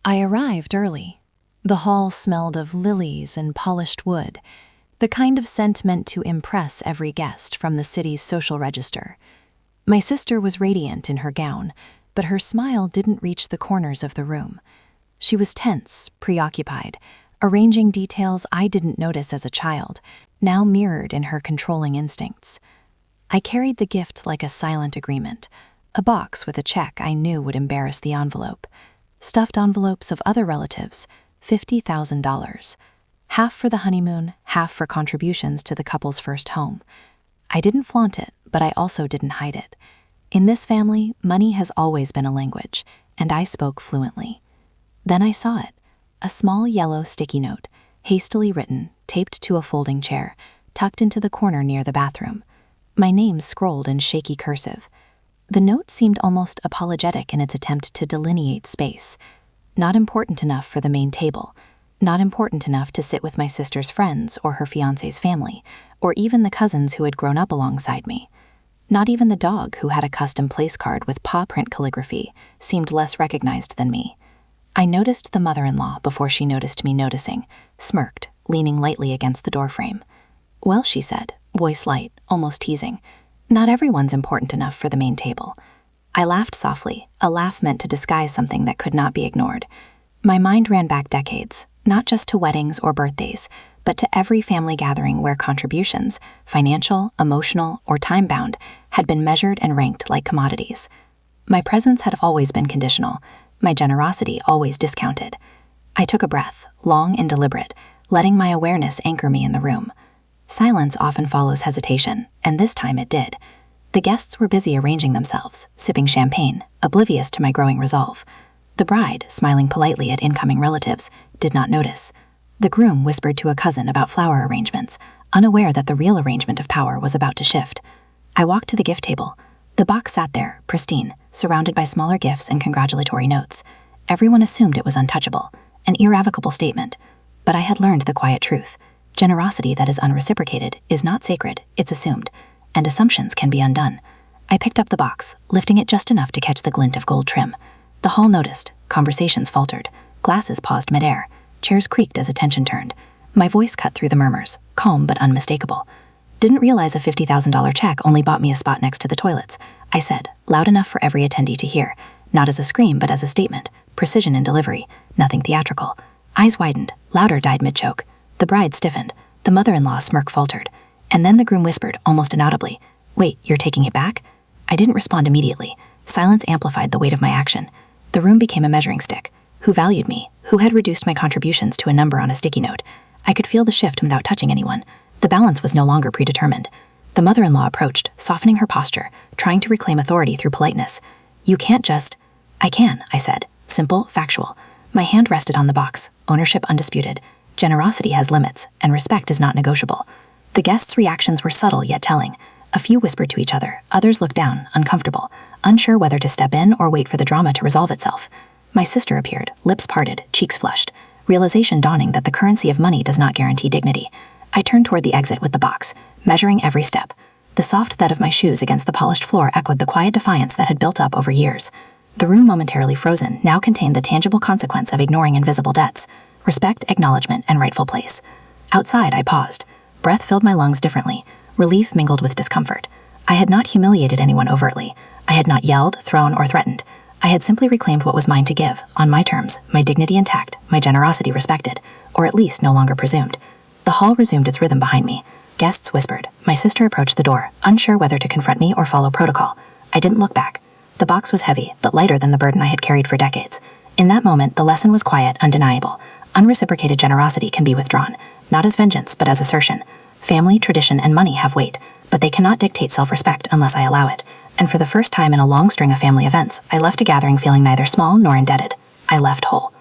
I arrived early. The hall smelled of lilies and polished wood, the kind of scent meant to impress every guest from the city's social register. My sister was radiant in her gown, but her smile didn't reach the corners of the room. She was tense, preoccupied, arranging details I didn't notice as a child, now mirrored in her controlling instincts. I carried the gift like a silent agreement, a box with a check I knew would embarrass the envelope. Stuffed envelopes of other relatives, $50,000. Half for the honeymoon, half for contributions to the couple's first home. I didn't flaunt it, but I also didn't hide it. In this family, money has always been a language, and I spoke fluently. Then I saw it, a small yellow sticky note, hastily written, taped to a folding chair, tucked into the corner near the bathroom. My name scrolled in shaky cursive. The note seemed almost apologetic in its attempt to delineate space. Not important enough for the main table, not important enough to sit with my sister's friends or her fiancé's family, or even the cousins who had grown up alongside me. Not even the dog, who had a custom place card with paw print calligraphy, seemed less recognized than me. I noticed the mother-in-law before she noticed me noticing, smirked, leaning lightly against the doorframe. "Well," she said, voice light, almost teasing, "not everyone's important enough for the main table." I laughed softly, a laugh meant to disguise something that could not be ignored. My mind ran back decades, not just to weddings or birthdays, but to every family gathering where contributions, financial, emotional, or time-bound, had been measured and ranked like commodities. My presence had always been conditional, my generosity always discounted. I took a breath, long and deliberate, letting my awareness anchor me in the room. Silence often follows hesitation, and this time it did. The guests were busy arranging themselves, sipping champagne, oblivious to my growing resolve. The bride, smiling politely at incoming relatives, did not notice. The groom whispered to a cousin about flower arrangements, unaware that the real arrangement of power was about to shift. I walked to the gift table. The box sat there, pristine, surrounded by smaller gifts and congratulatory notes. Everyone assumed it was untouchable, an irrevocable statement. But I had learned the quiet truth. Generosity that is unreciprocated is not sacred, it's assumed, and assumptions can be undone. I picked up the box, lifting it just enough to catch the glint of gold trim. The hall noticed, conversations faltered, glasses paused midair, chairs creaked as attention turned. My voice cut through the murmurs, calm but unmistakable. "Didn't realize a $50,000 check only bought me a spot next to the toilets," I said, loud enough for every attendee to hear, not as a scream but as a statement, precision in delivery, nothing theatrical. Eyes widened, louder died mid-choke. The bride stiffened, the mother-in-law smirk faltered, and then the groom whispered, almost inaudibly, "Wait, you're taking it back?" I didn't respond immediately. Silence amplified the weight of my action. The room became a measuring stick. Who valued me? Who had reduced my contributions to a number on a sticky note? I could feel the shift without touching anyone. The balance was no longer predetermined. The mother-in-law approached, softening her posture, trying to reclaim authority through politeness. "You can't just—" "I can," I said. Simple, factual. My hand rested on the box, ownership undisputed. Generosity has limits, and respect is not negotiable. The guests' reactions were subtle yet telling. A few whispered to each other, others looked down, uncomfortable, unsure whether to step in or wait for the drama to resolve itself. My sister appeared, lips parted, cheeks flushed, realization dawning that the currency of money does not guarantee dignity. I turned toward the exit with the box, measuring every step. The soft thud of my shoes against the polished floor echoed the quiet defiance that had built up over years. The room, momentarily frozen, now contained the tangible consequence of ignoring invisible debts: respect, acknowledgement, and rightful place. Outside, I paused. Breath filled my lungs differently. Relief mingled with discomfort. I had not humiliated anyone overtly. I had not yelled, thrown, or threatened. I had simply reclaimed what was mine to give, on my terms, my dignity intact, my generosity respected, or at least no longer presumed. The hall resumed its rhythm behind me. Guests whispered. My sister approached the door, unsure whether to confront me or follow protocol. I didn't look back. The box was heavy, but lighter than the burden I had carried for decades. In that moment, the lesson was quiet, undeniable. Unreciprocated generosity can be withdrawn, not as vengeance, but as assertion. Family, tradition, and money have weight, but they cannot dictate self-respect unless I allow it. And for the first time in a long string of family events, I left a gathering feeling neither small nor indebted. I left whole.